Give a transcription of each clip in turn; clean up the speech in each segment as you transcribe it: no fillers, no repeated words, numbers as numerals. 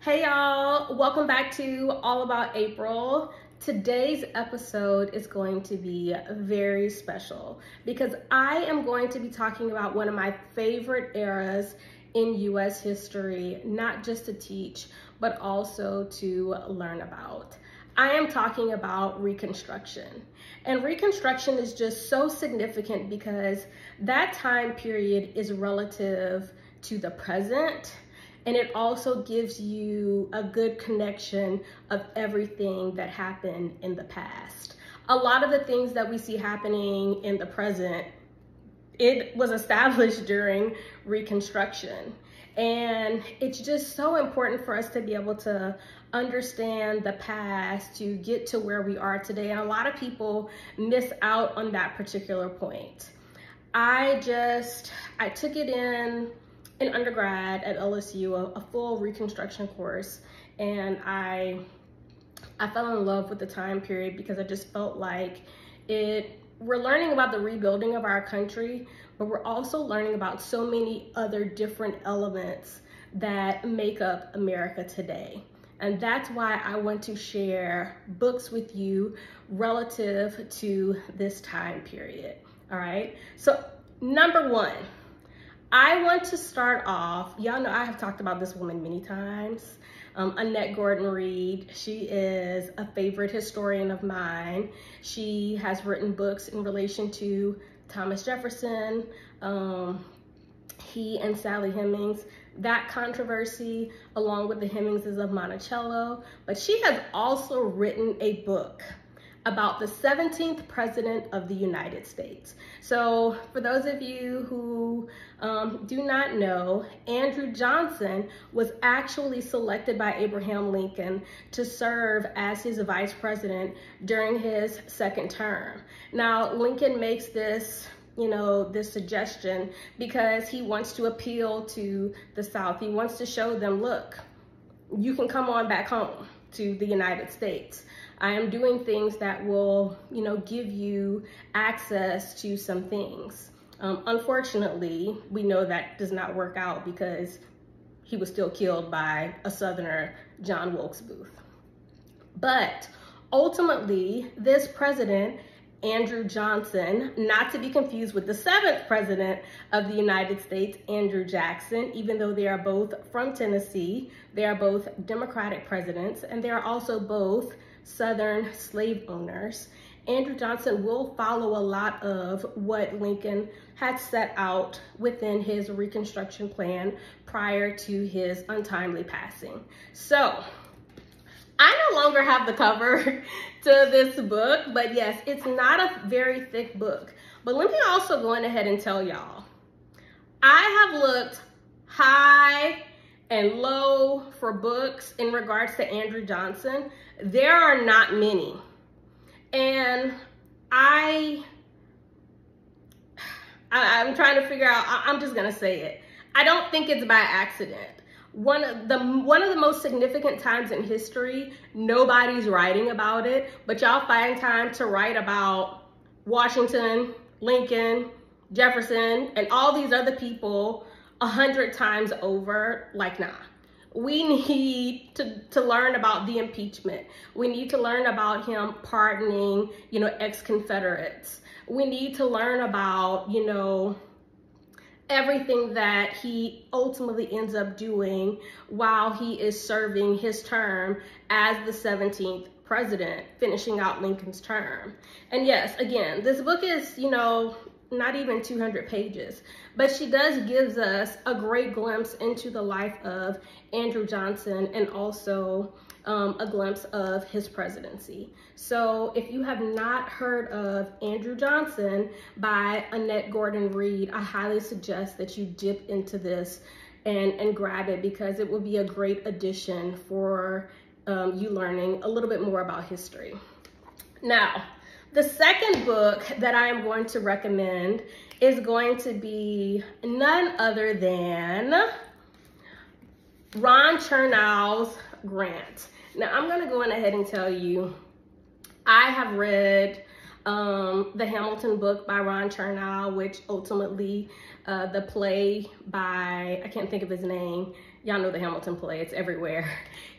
Hey y'all, welcome back to All About April. Today's episode is going to be very special because I am going to be talking about one of my favorite eras in US history, not just to teach, but also to learn about. I am talking about Reconstruction. And Reconstruction is just so significant because that time period is relative to the present, and it also gives you a good connection of everything that happened in the past. A lot of the things that we see happening in the present, it was established during Reconstruction. And it's just so important for us to be able to understand the past to get to where we are today. And a lot of people miss out on that particular point. I took it in undergrad at LSU, a full Reconstruction course, and I fell in love with the time period because I just felt like we're learning about the rebuilding of our country, but we're also learning about so many other different elements that make up America today. And that's why I want to share books with you relative to this time period. All right, so number one, I want to start off, y'all know I have talked about this woman many times, Annette Gordon-Reed. She is a favorite historian of mine. She has written books in relation to Thomas Jefferson, he and Sally Hemings, that controversy, along with the Hemingses of Monticello. But she has also written a book about the 17th president of the United States. So for those of you who do not know, Andrew Johnson was actually selected by Abraham Lincoln to serve as his vice president during his second term. Now, Lincoln makes this this suggestion because he wants to appeal to the South. He wants to show them, look, you can come on back home to the United States. I am doing things that will, give you access to some things. Unfortunately, we know that does not work out because he was still killed by a Southerner, John Wilkes Booth. But ultimately, this president, Andrew Johnson, not to be confused with the 7th president of the United States, Andrew Jackson, even though they are both from Tennessee, they are both Democratic presidents, and they are also both Southern slave owners. Andrew Johnson will follow a lot of what Lincoln had set out within his Reconstruction plan prior to his untimely passing. So I no longer have the cover to this book, but yes, it's not a very thick book. But let me also go ahead and tell y'all, I have looked high and low for books in regards to Andrew Johnson. There are not many. And I'm trying to figure out, I'm just gonna say it. I don't think it's by accident. One of the most significant times in history, nobody's writing about it, but y'all find time to write about Washington, Lincoln, Jefferson, and all these other people 100 times over. Like, nah. We need to learn about the impeachment. We need to learn about him pardoning, ex-Confederates. We need to learn about, everything that he ultimately ends up doing while he is serving his term as the 17th president, finishing out Lincoln's term. And yes, again, this book is, not even 200 pages, but she does gives us a great glimpse into the life of Andrew Johnson and also a glimpse of his presidency. So if you have not heard of Andrew Johnson by Annette Gordon-Reed, I highly suggest that you dip into this and grab it because it will be a great addition for you learning a little bit more about history. Now, the second book that I am going to recommend is going to be none other than Ron Chernow's Grant. Now, I'm going to go ahead and tell you, I have read the Hamilton book by Ron Chernow, which ultimately the play by, I can't think of his name, Y'all know the Hamilton play, it's everywhere.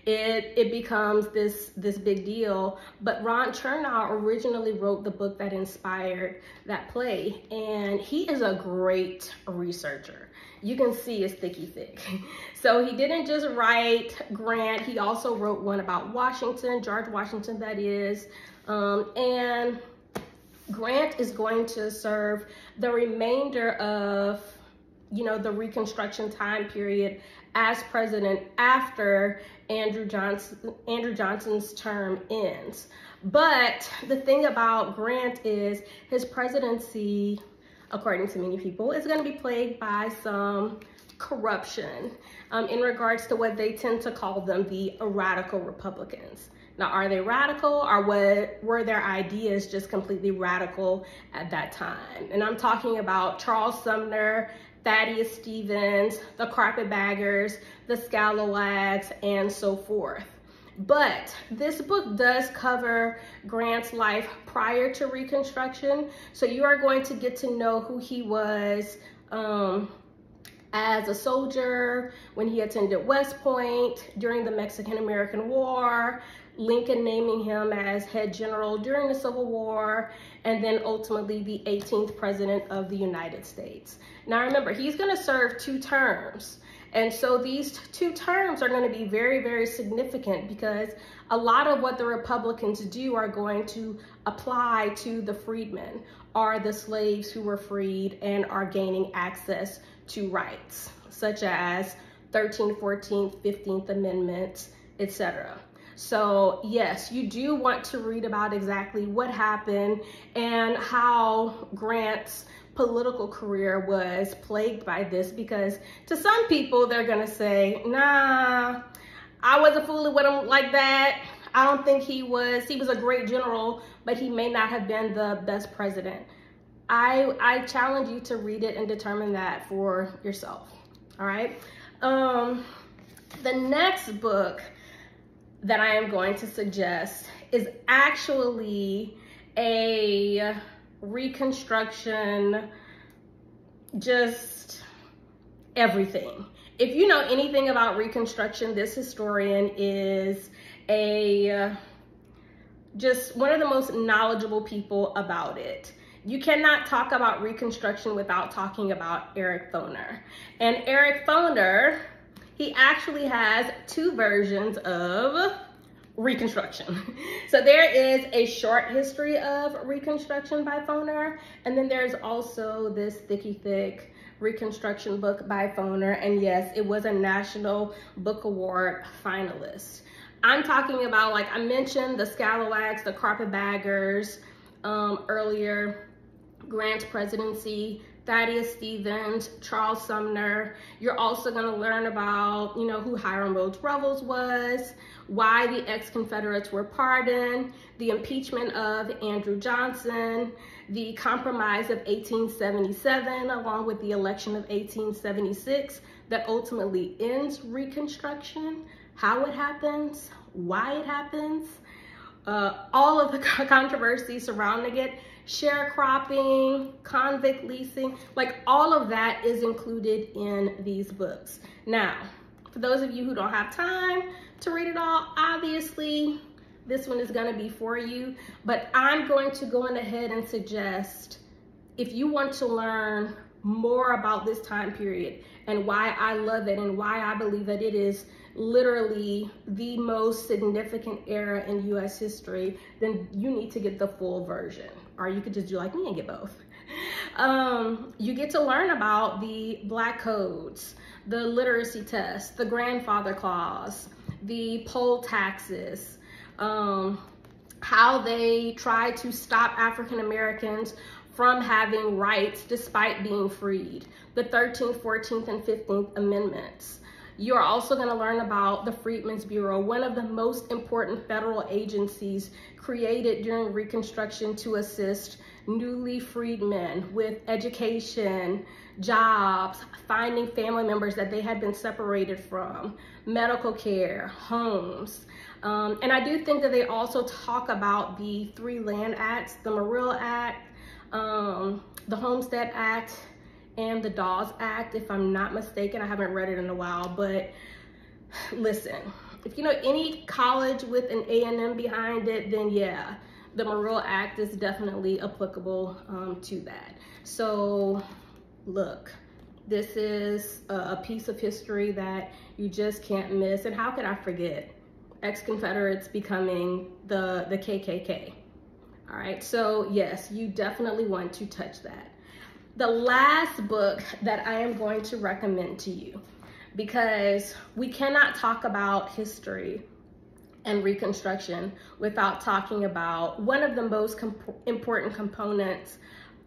It becomes this big deal. But Ron Chernow originally wrote the book that inspired that play, and he is a great researcher. You can see it's thicky thick. So he didn't just write Grant, he also wrote one about Washington, George Washington that is, and Grant is going to serve the remainder of, you know, the Reconstruction time period as president after Andrew Johnson's term ends. But the thing about Grant is his presidency, according to many people, is going to be plagued by some corruption in regards to what they tend to call them the radical Republicans. Now, are they radical, or were their ideas just completely radical at that time? And I'm talking about Charles Sumner, Thaddeus Stevens, the Carpetbaggers, the Scalawags, and so forth. But this book does cover Grant's life prior to Reconstruction, so you are going to get to know who he was as a soldier, when he attended West Point, during the Mexican-American War, Lincoln naming him as head general during the Civil War, and then ultimately the 18th president of the United States. Now remember, he's going to serve 2 terms. And so these 2 terms are going to be very, very significant, because a lot of what the Republicans do are going to apply to the freedmen, or the slaves who were freed and are gaining access to rights, such as 13th, 14th, 15th Amendments, etc. So yes, you do want to read about exactly what happened and how Grant's political career was plagued by this, because to some people, they're gonna say, nah, I wasn't fooling with him like that. I don't think he was a great general, but he may not have been the best president. I challenge you to read it and determine that for yourself, all right? The next book that I am going to suggest is actually a Reconstruction, just everything. If you know anything about Reconstruction, this historian is just one of the most knowledgeable people about it. You cannot talk about Reconstruction without talking about Eric Foner. And Eric Foner, he actually has 2 versions of Reconstruction. So there is a short history of Reconstruction by Foner, and then there's also this thicky thick Reconstruction book by Foner, and yes, it was a National Book Award finalist. I'm talking about, like I mentioned, the Scalawags, the Carpetbaggers earlier, Grant's presidency, Thaddeus Stevens, Charles Sumner. You're also going to learn about, you know, who Hiram Rhodes Revels was, why the ex-Confederates were pardoned, the impeachment of Andrew Johnson, the Compromise of 1877, along with the election of 1876 that ultimately ends Reconstruction, how it happens, why it happens, all of the controversy surrounding it, sharecropping, convict leasing, like all of that is included in these books. Now, for those of you who don't have time to read it all, obviously this one is going to be for you, but I'm going to go on ahead and suggest, if you want to learn more about this time period and why I love it and why I believe that it is literally the most significant era in US history, then you need to get the full version, or you could just do like me and get both. You get to learn about the Black codes, the literacy test, the grandfather clause, the poll taxes, how they try to stop African Americans from having rights despite being freed, the 13th, 14th, and 15th Amendments. You're also going to learn about the Freedmen's Bureau, one of the most important federal agencies created during Reconstruction to assist newly freed men with education, jobs, finding family members that they had been separated from, medical care, homes. And I do think that they also talk about the 3 land acts, the Morrill Act, the Homestead Act, and the Dawes Act, if I'm not mistaken. I haven't read it in a while, but listen, if you know any college with an A&M behind it, then yeah, the Morrill Act is definitely applicable to that. So look, this is a piece of history that you just can't miss. And how could I forget? Ex-Confederates becoming the KKK. All right, so yes, you definitely want to touch that. The last book that I am going to recommend to you, because we cannot talk about history and Reconstruction without talking about one of the most important components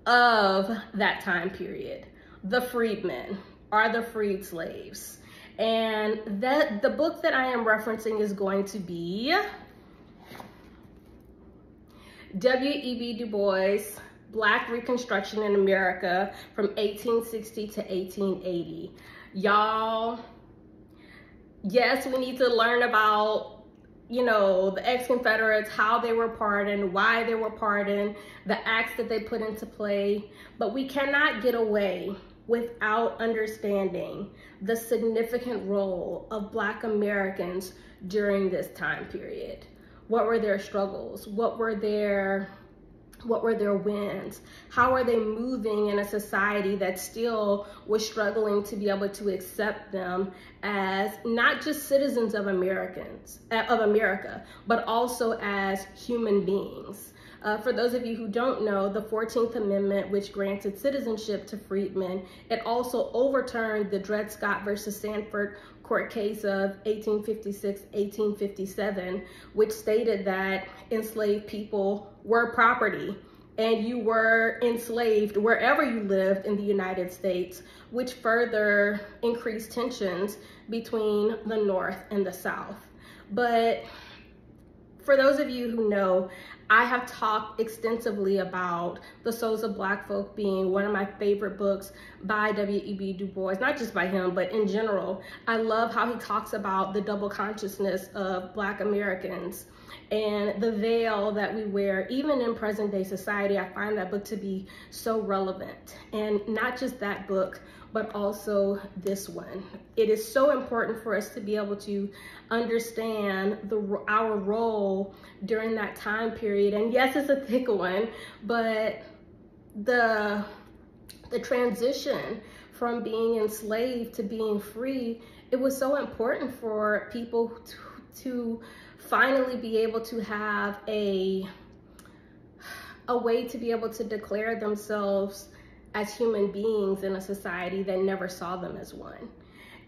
of that time period, the freedmen, or the freed slaves. And that the book that I am referencing is going to be W.E.B. Du Bois, Black Reconstruction in America from 1860 to 1880. Y'all, yes, we need to learn about, you know, the ex-Confederates, how they were pardoned, why they were pardoned, the acts that they put into play, but we cannot get away without understanding the significant role of Black Americans during this time period. What were their struggles? What were their wins? How are they moving in a society that still was struggling to be able to accept them as not just citizens of America, but also as human beings? For those of you who don't know, the 14th Amendment, which granted citizenship to freedmen, it also overturned the Dred Scott versus Sanford court case of 1856-1857, which stated that enslaved people were property and you were enslaved wherever you lived in the United States, which further increased tensions between the North and the South. But for those of you who know, I have talked extensively about The Souls of Black Folk being one of my favorite books by W.E.B. Du Bois, not just by him, but in general. I love how he talks about the double consciousness of Black Americans and the veil that we wear, even in present day society. I find that book to be so relevant. And not just that book, but also this one. It is so important for us to be able to understand our role during that time period. And yes, it's a thick one, but the transition from being enslaved to being free, it was so important for people to finally be able to have a way to be able to declare themselves as human beings in a society that never saw them as one.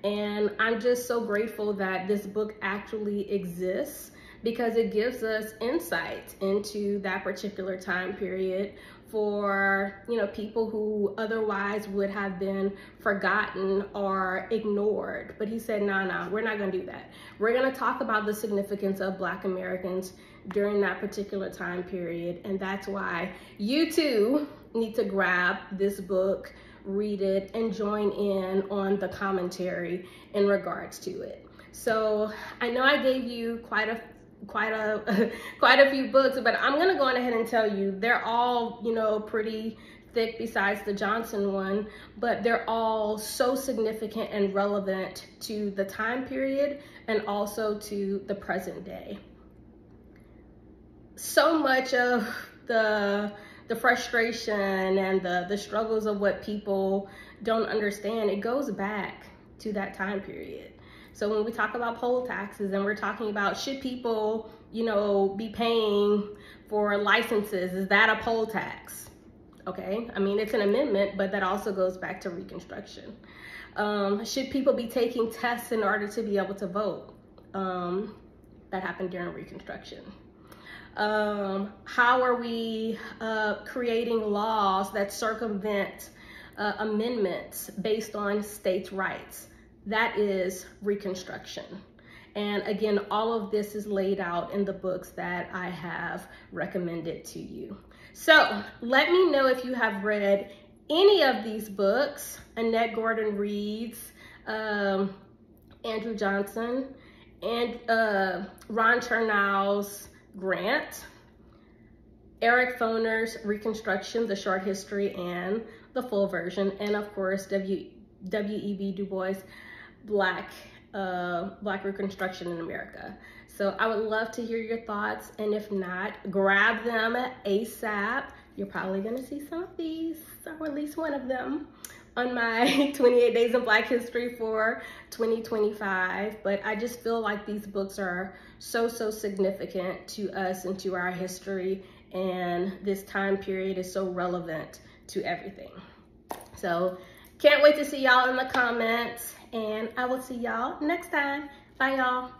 And I'm just so grateful that this book actually exists, because it gives us insight into that particular time period for, you know, people who otherwise would have been forgotten or ignored. But he said, nah, we're not gonna do that. We're gonna talk about the significance of Black Americans during that particular time period. And that's why you too need to grab this book, read it, and join in on the commentary in regards to it. So I know I gave you quite a few books, but I'm gonna go on ahead and tell you they're all, you know, pretty thick besides the Johnson one, but they're all so significant and relevant to the time period and also to the present day. So much of the frustration and the struggles of what people don't understand, it goes back to that time period. So when we talk about poll taxes and we're talking about, should people, you know, be paying for licenses, is that a poll tax? Okay, I mean, it's an amendment, but that also goes back to Reconstruction. Should people be taking tests in order to be able to vote? That happened during Reconstruction. How are we creating laws that circumvent amendments based on states' rights? That is Reconstruction. And again, all of this is laid out in the books that I have recommended to you. So let me know if you have read any of these books: Annette Gordon Reed's, Andrew Johnson, and Ron Chernow's Grant, Eric Foner's Reconstruction, the short history and the full version, and of course W.E.B. Du Bois' Black Black Reconstruction in America. So I would love to hear your thoughts, and if not, grab them ASAP. You're probably gonna see some of these, or at least one of them, on my 28 Days in Black History for 2025. But I just feel like these books are so significant to us and to our history, and this time period is so relevant to everything. So can't wait to see y'all in the comments, and I will see y'all next time. Bye, y'all.